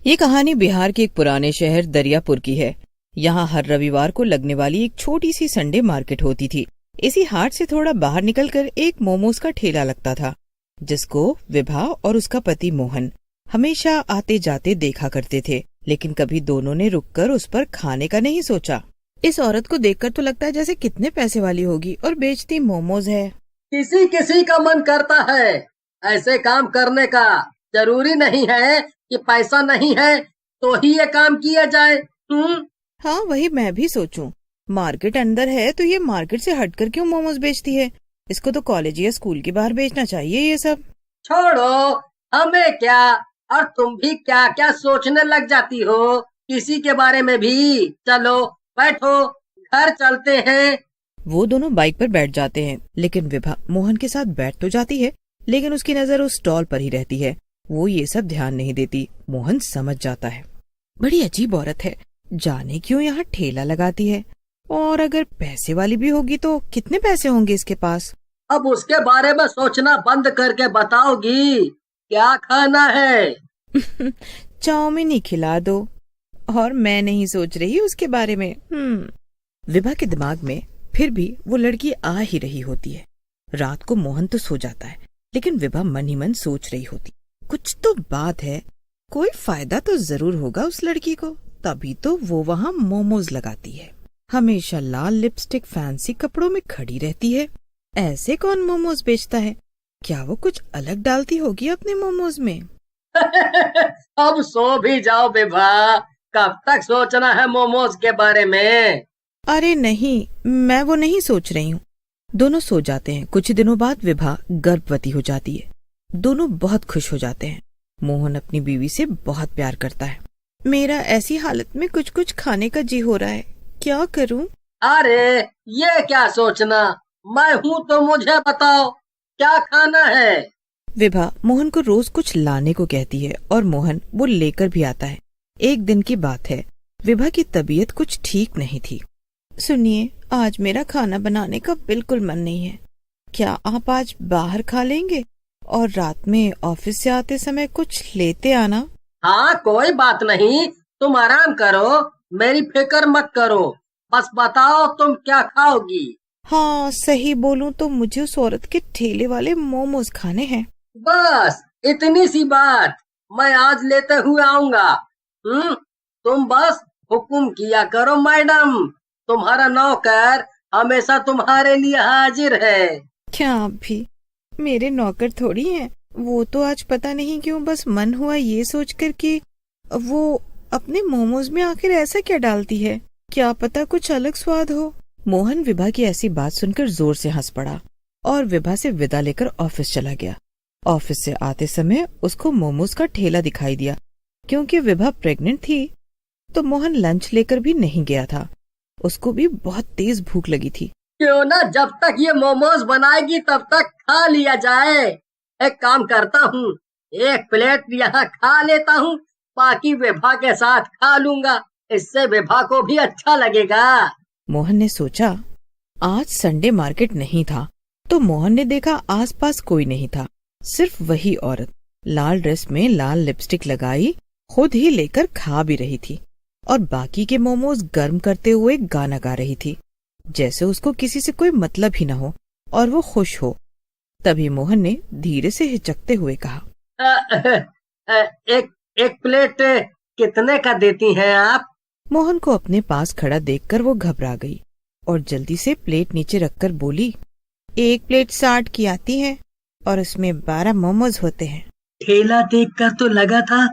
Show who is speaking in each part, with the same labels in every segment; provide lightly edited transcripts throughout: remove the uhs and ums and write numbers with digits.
Speaker 1: ये कहानी बिहार के एक पुराने शहर दरियापुर की है। यहाँ हर रविवार को लगने वाली एक छोटी सी संडे मार्केट होती थी। इसी हाट से थोड़ा बाहर निकलकर एक मोमोज का ठेला लगता था, जिसको विभा और उसका पति मोहन हमेशा आते जाते देखा करते थे। लेकिन कभी दोनों ने रुककर उस पर खाने का नहीं सोचा। इस औरत को देखकर तो लगता है जैसे कितने पैसे वाली होगी और बेचती मोमोज है।
Speaker 2: किसी किसी का मन करता है ऐसे काम करने का। जरूरी नहीं है कि पैसा नहीं है तो ही ये काम किया जाए।
Speaker 1: हाँ, वही मैं भी सोचूं। मार्केट अंदर है तो ये मार्केट से हटकर क्यों मोमोज बेचती है? इसको तो कॉलेज या स्कूल के बाहर बेचना चाहिए ये सब।
Speaker 2: छोड़ो, हमें क्या। और तुम भी क्या क्या सोचने लग जाती हो किसी के बारे में भी। चलो बैठो, घर चलते हैं।
Speaker 1: वो दोनों बाइक पर बैठ जाते हैं, लेकिन विभा मोहन के साथ बैठ तो जाती है, लेकिन उसकी नजर उस स्टॉल पर ही रहती है। वो ये सब ध्यान नहीं देती। मोहन समझ जाता है, बड़ी अजीब औरत है, जाने क्यों यहाँ ठेला लगाती है। और अगर पैसे वाली भी होगी तो कितने पैसे होंगे इसके पास?
Speaker 2: अब उसके बारे में सोचना बंद करके बताओगी क्या खाना है?
Speaker 1: चाउमीन ही खिला दो। और मैं नहीं सोच रही उसके बारे में। विभा के दिमाग में फिर भी वो लड़की आ ही रही होती है। रात को मोहन तो सो जाता है, लेकिन विभा मन ही मन सोच रही होती, कुछ तो बात है, कोई फायदा तो जरूर होगा उस लड़की को, तभी तो वो वहाँ मोमोज लगाती है। हमेशा लाल लिपस्टिक फैंसी कपड़ों में खड़ी रहती है। ऐसे कौन मोमोज बेचता है? क्या वो कुछ अलग डालती होगी अपने मोमोज में?
Speaker 2: अब सो भी जाओ विभा, कब तक सोचना है मोमोज के बारे में?
Speaker 1: अरे नहीं, मैं वो नहीं सोच रही हूँ। दोनों सो जाते हैं। कुछ दिनों बाद विभा गर्भवती हो जाती है। दोनों बहुत खुश हो जाते हैं। मोहन अपनी बीवी से बहुत प्यार करता है। मेरा ऐसी हालत में कुछ कुछ खाने का जी हो रहा है, क्या करूँ?
Speaker 2: अरे ये क्या सोचना, मैं हूँ तो मुझे बताओ क्या खाना है।
Speaker 1: विभा मोहन को रोज कुछ लाने को कहती है और मोहन वो लेकर भी आता है। एक दिन की बात है, विभा की तबीयत कुछ ठीक नहीं थी। सुनिए, आज मेरा खाना बनाने का बिल्कुल मन नहीं है। क्या आप आज बाहर खा लेंगे और रात में ऑफिस से आते समय कुछ लेते आना?
Speaker 2: हाँ कोई बात नहीं, तुम आराम करो, मेरी फिक्र मत करो। बस बताओ तुम क्या खाओगी?
Speaker 1: हाँ, सही बोलूं तो मुझे उस औरत के ठेले वाले मोमोज खाने हैं।
Speaker 2: बस इतनी सी बात, मैं आज लेते हुए आऊंगा। तुम बस हुक्म किया करो मैडम, तुम्हारा नौकर हमेशा तुम्हारे लिए हाजिर है।
Speaker 1: क्या आप भी मेरे नौकर थोड़ी हैं? वो तो आज पता नहीं क्यों बस मन हुआ ये सोचकर कि वो अपने मोमोज में आखिर ऐसा क्या डालती है, क्या पता कुछ अलग स्वाद हो। मोहन विभा की ऐसी बात सुनकर जोर से हंस पड़ा और विभा से विदा लेकर ऑफिस चला गया। ऑफिस से आते समय उसको मोमोज का ठेला दिखाई दिया। क्योंकि विभा प्रेग्नेंट थी तो मोहन लंच लेकर भी नहीं गया था। उसको भी बहुत तेज भूख लगी थी।
Speaker 2: क्यों ना जब तक ये मोमोज बनाएगी तब तक खा लिया जाए। एक काम करता हूँ, एक प्लेट यहाँ खा लेता हूँ, बाकी विभा के साथ खा लूंगा, इससे विभा को भी अच्छा लगेगा।
Speaker 1: मोहन ने सोचा, आज संडे मार्केट नहीं था तो मोहन ने देखा आसपास कोई नहीं था, सिर्फ वही औरत लाल ड्रेस में लाल लिपस्टिक लगाई खुद ही लेकर खा भी रही थी और बाकी के मोमोज गर्म करते हुए गाना गा रही थी, जैसे उसको किसी से कोई मतलब ही न हो और वो खुश हो। तभी मोहन ने धीरे से हिचकते हुए कहा,
Speaker 2: एक प्लेट कितने का देती हैं आप?
Speaker 1: मोहन को अपने पास खड़ा देखकर वो घबरा गई और जल्दी से प्लेट नीचे रखकर बोली, 1 प्लेट 60 की आती है और उसमें 12 मोमोज होते हैं।
Speaker 2: ठेला देखकर तो लगा था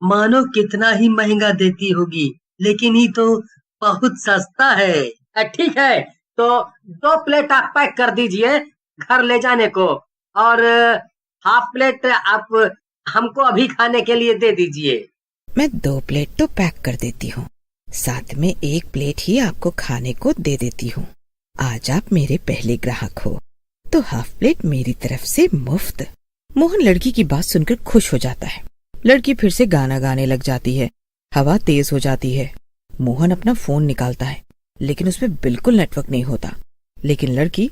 Speaker 2: मानो कितना ही महंगा देती होगी, लेकिन ये तो बहुत सस्ता है। ठीक है, तो 2 प्लेट आप पैक कर दीजिए घर ले जाने को, और हाफ प्लेट आप हमको अभी खाने के लिए दे दीजिए।
Speaker 1: मैं 2 प्लेट तो पैक कर देती हूँ, साथ में 1 प्लेट ही आपको खाने को दे देती हूँ। आज आप मेरे पहले ग्राहक हो तो हाफ प्लेट मेरी तरफ से मुफ्त। मोहन लड़की की बात सुनकर खुश हो जाता है। लड़की फिर से गाना गाने लग जाती है। हवा तेज हो जाती है। मोहन अपना फोन निकालता है, लेकिन उसमें बिल्कुल नेटवर्क नहीं होता। लेकिन लड़की,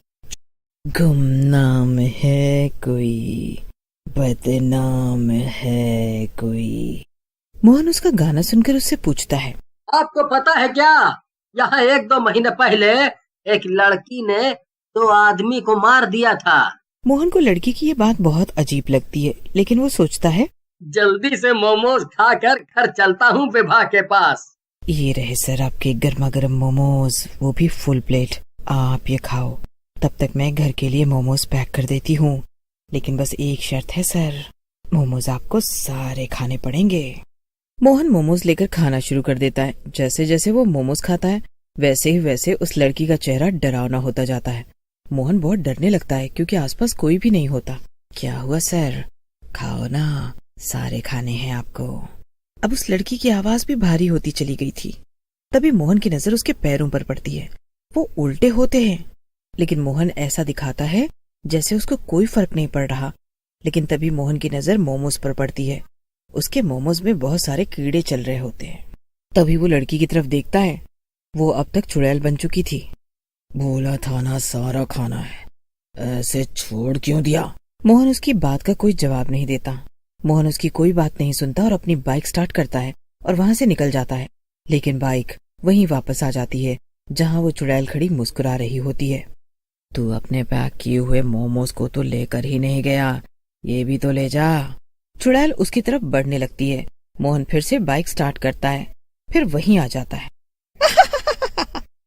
Speaker 1: गुमनाम है कोई, बदनाम है कोई, मोहन उसका गाना सुनकर उससे पूछता है,
Speaker 2: आपको पता है क्या, यहाँ 1-2 महीने पहले एक लड़की ने 2 आदमी को मार दिया था।
Speaker 1: मोहन को लड़की की ये बात बहुत अजीब लगती है, लेकिन वो सोचता है,
Speaker 2: जल्दी से मोमोज खाकर घर चलता हूँ विभा के पास।
Speaker 1: ये रहे सर आपके गर्मा गर्म मोमोज, वो भी फुल प्लेट। आप ये खाओ, तब तक मैं घर के लिए मोमोज पैक कर देती हूँ। लेकिन बस एक शर्त है सर, मोमोज आपको सारे खाने पड़ेंगे। मोहन मोमोज लेकर खाना शुरू कर देता है। जैसे जैसे वो मोमोज खाता है वैसे ही वैसे उस लड़की का चेहरा डरावना होता जाता है। मोहन बहुत डरने लगता है क्योंकि आसपास कोई भी नहीं होता। क्या हुआ सर, खाओ ना, सारे खाने हैं आपको। अब उस लड़की की आवाज भी भारी होती चली गई थी। तभी मोहन की नजर उसके पैरों पर पड़ती है। वो उल्टे होते हैं, लेकिन मोहन ऐसा दिखाता है जैसे उसको कोई फर्क नहीं पड़ रहा। लेकिन तभी मोहन की नजर मोमोज पर पड़ती है। उसके मोमोज में बहुत सारे कीड़े चल रहे होते हैं। तभी वो लड़की की तरफ देखता है। वो अब तक चुड़ैल बन चुकी थी। बोला था ना सारा खाना है, ऐसे छोड़ क्यों दिया? मोहन उसकी बात का कोई जवाब नहीं देता। मोहन उसकी कोई बात नहीं सुनता और अपनी बाइक स्टार्ट करता है और वहां से निकल जाता है। लेकिन बाइक वहीं वापस आ जाती है जहां वो चुड़ैल खड़ी मुस्कुरा रही होती है। तू अपने पैक किए हुए मोमोज को तो लेकर ही नहीं गया, ये भी तो ले जा। चुड़ैल उसकी तरफ बढ़ने लगती है। मोहन फिर से बाइक स्टार्ट करता है, फिर वहीं आ जाता है।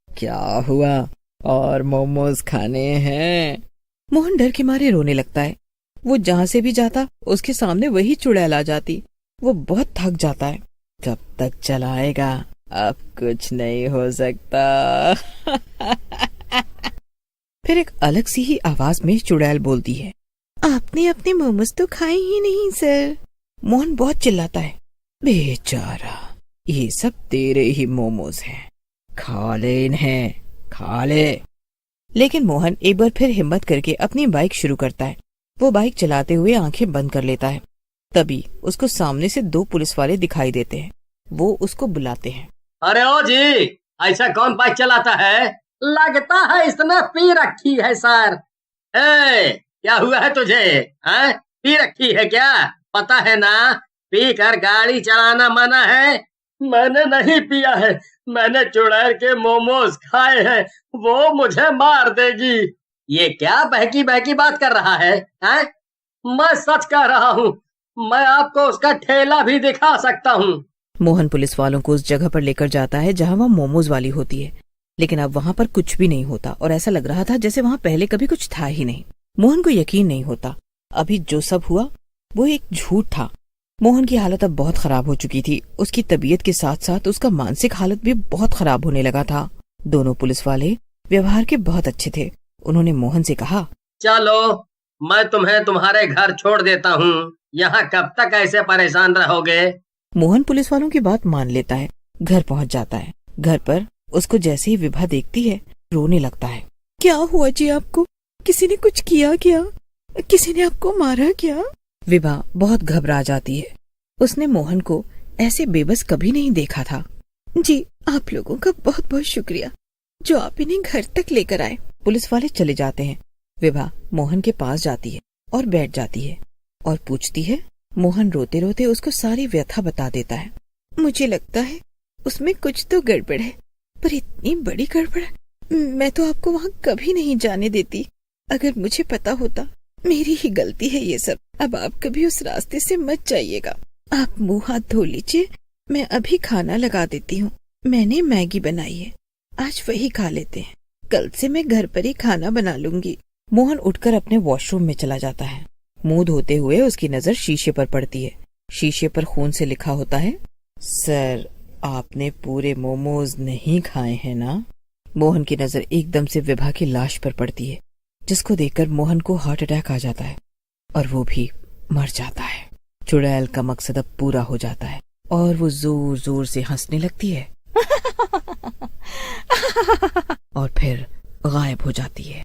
Speaker 1: क्या हुआ, और मोमोज खाने हैं? मोहन डर के मारे रोने लगता है। वो जहाँ से भी जाता उसके सामने वही चुड़ैल आ जाती। वो बहुत थक जाता है। कब तक चलाएगा, अब कुछ नहीं हो सकता। फिर एक अलग सी ही आवाज में चुड़ैल बोलती है, आपने अपने मोमोज तो खाए ही नहीं सर। मोहन बहुत चिल्लाता है, बेचारा, ये सब तेरे ही मोमोज हैं, खा ले इन्हें, खा ले। लेकिन मोहन एक बार फिर हिम्मत करके अपनी बाइक शुरू करता है। वो बाइक चलाते हुए आंखें बंद कर लेता है। तभी उसको सामने से 2 पुलिस वाले दिखाई देते हैं। वो उसको बुलाते हैं।
Speaker 2: अरे ओ जी, ऐसा कौन बाइक चलाता है? लगता है इसने पी रखी है सर। क्या हुआ है तुझे? हैं? पी रखी है क्या? पता है ना, पी कर गाड़ी चलाना मना है। मैंने नहीं पिया है, मैंने चुड़ैल के मोमोज खाए हैं, वो मुझे मार देगी। ये क्या बहकी बहकी बात कर रहा है? हैं? मैं सच कह रहा हूँ, मैं आपको उसका ठेला भी दिखा सकता हूँ।
Speaker 1: मोहन पुलिस वालों को उस जगह पर लेकर जाता है जहाँ वहाँ मोमोज वाली होती है। लेकिन अब वहाँ पर कुछ भी नहीं होता और ऐसा लग रहा था जैसे वहाँ पहले कभी कुछ था ही नहीं। मोहन को यकीन नहीं होता अभी जो सब हुआ वो एक झूठ था। मोहन की हालत अब बहुत खराब हो चुकी थी। उसकी तबीयत के साथ साथ उसका मानसिक हालत भी बहुत खराब होने लगा था। दोनों पुलिस वाले व्यवहार के बहुत अच्छे थे। उन्होंने मोहन से कहा, चलो
Speaker 2: मैं तुम्हें तुम्हारे घर छोड़ देता हूँ, यहाँ कब तक ऐसे परेशान रहोगे?
Speaker 1: मोहन पुलिस वालों की बात मान लेता है, घर पहुँच जाता है। घर पर उसको जैसे ही विभा देखती है रोने लगता है। क्या हुआ जी आपको? किसी ने कुछ किया क्या? किसी ने आपको मारा क्या? विभा बहुत घबरा जाती है। उसने मोहन को ऐसे बेबस कभी नहीं देखा था। जी आप लोगों का बहुत बहुत शुक्रिया जो आप इन्हें घर तक लेकर आए। पुलिस वाले चले जाते हैं। विभा मोहन के पास जाती है और बैठ जाती है और पूछती है। मोहन रोते रोते उसको सारी व्यथा बता देता है। मुझे लगता है उसमें कुछ तो गड़बड़ है, पर इतनी बड़ी गड़बड़ मैं तो आपको वहाँ कभी नहीं जाने देती। अगर मुझे पता होता, मेरी ही गलती है ये सब। अब आप कभी उस रास्ते से मत जाइएगा। आप मुंह हाथ धो लीजिए, मैं अभी खाना लगा देती हूँ। मैंने मैगी बनाई है, आज वही खा लेते हैं। कल से मैं घर पर ही खाना बना लूंगी। मोहन उठकर अपने वॉशरूम में चला जाता है। मुंह धोते हुए उसकी नजर शीशे पर पड़ती है। शीशे पर खून से लिखा होता है, सर आपने पूरे मोमोज नहीं खाए हैं ना? मोहन की नजर एकदम से विभा की लाश पर पड़ती है, जिसको देखकर मोहन को हार्ट अटैक आ जाता है और वो भी मर जाता है। चुड़ैल का मकसद अब पूरा हो जाता है और वो जोर जोर से हंसने लगती है और फिर गायब हो जाती है।